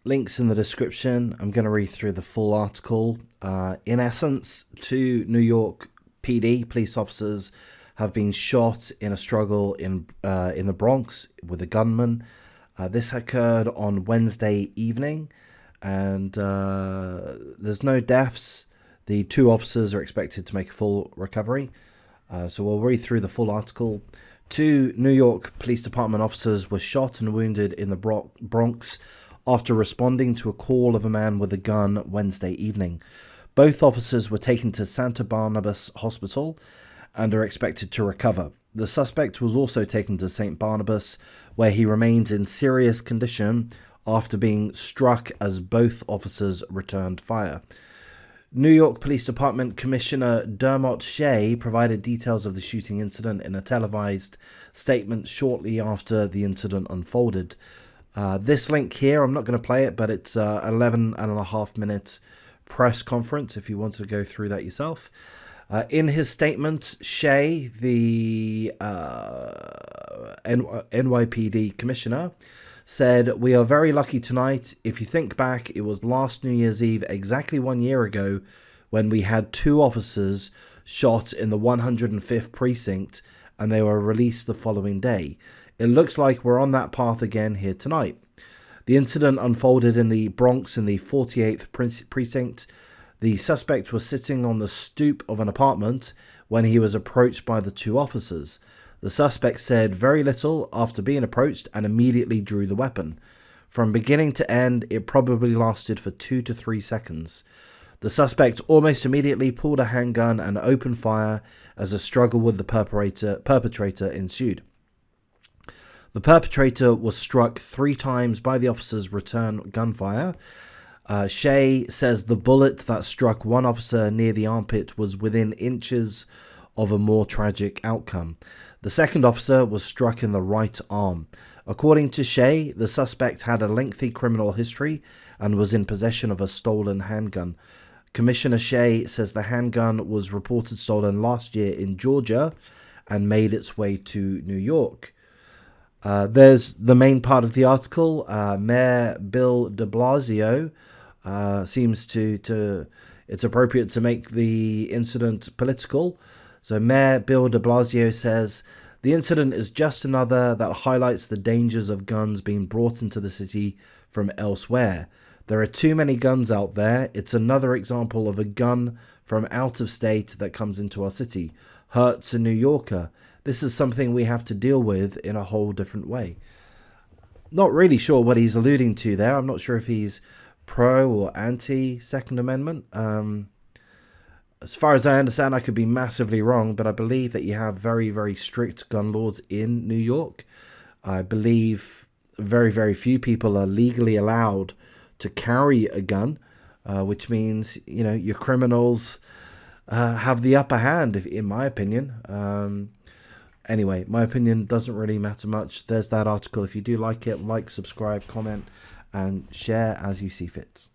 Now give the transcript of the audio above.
links in the description. I'm going to read through the full article. In essence, two New York PD police officers have been shot in a struggle in the Bronx with a gunman. This occurred on Wednesday evening, and there's no deaths. The two officers are expected to make a full recovery. So we'll read through the full article. Two New York Police Department officers were shot and wounded in the Bronx after responding to a call of a man with a gun Wednesday evening. Both officers were taken to Santa Barnabas Hospital and are expected to recover. The suspect was also taken to St. Barnabas, where he remains in serious condition after being struck as both officers returned fire. New York Police Department Commissioner Dermot Shea provided details of the shooting incident in a televised statement shortly after the incident unfolded. This link here, I'm not going to play it, but it's 11.5-minute press conference if you wanted to go through that yourself. In his statement, Shea, the NYPD commissioner, said, "We are very lucky tonight. If you think back, it was last New Year's Eve, exactly 1 year ago, when we had two officers shot in the 105th precinct, and they were released the following day. It looks like we're on that path again here tonight." The incident unfolded in the Bronx in the 48th precinct. The suspect was sitting on the stoop of an apartment when he was approached by the two officers. The suspect said very little after being approached and immediately drew the weapon. From beginning to end, it probably lasted for 2 to 3 seconds. The suspect almost immediately pulled a handgun and opened fire as a struggle with the perpetrator ensued. The perpetrator was struck 3 times by the officer's return gunfire. Shea says the bullet that struck one officer near the armpit was within inches of a more tragic outcome. The second officer was struck in the right arm. According to Shea, the suspect had a lengthy criminal history and was in possession of a stolen handgun. Commissioner Shea says the handgun was reported stolen last year in Georgia and made its way to New York. There's the main part of the article. Mayor Bill de Blasio seems to it's appropriate to make the incident political. So Mayor Bill de Blasio says, "The incident is just another that highlights the dangers of guns being brought into the city from elsewhere. There are too many guns out there. It's another example of a gun from out of state that comes into our city. Hurts a New Yorker. This is something we have to deal with in a whole different way." Not really sure what he's alluding to there. I'm not sure if he's pro or anti Second Amendment. As far as I understand, I could be massively wrong, but I believe that you have very, very strict gun laws in New York. I believe very, very few people are legally allowed to carry a gun, which means, your criminals have the upper hand, in my opinion. Anyway, my opinion doesn't really matter much. There's that article. If you do like it, like, subscribe, comment, and share as you see fit.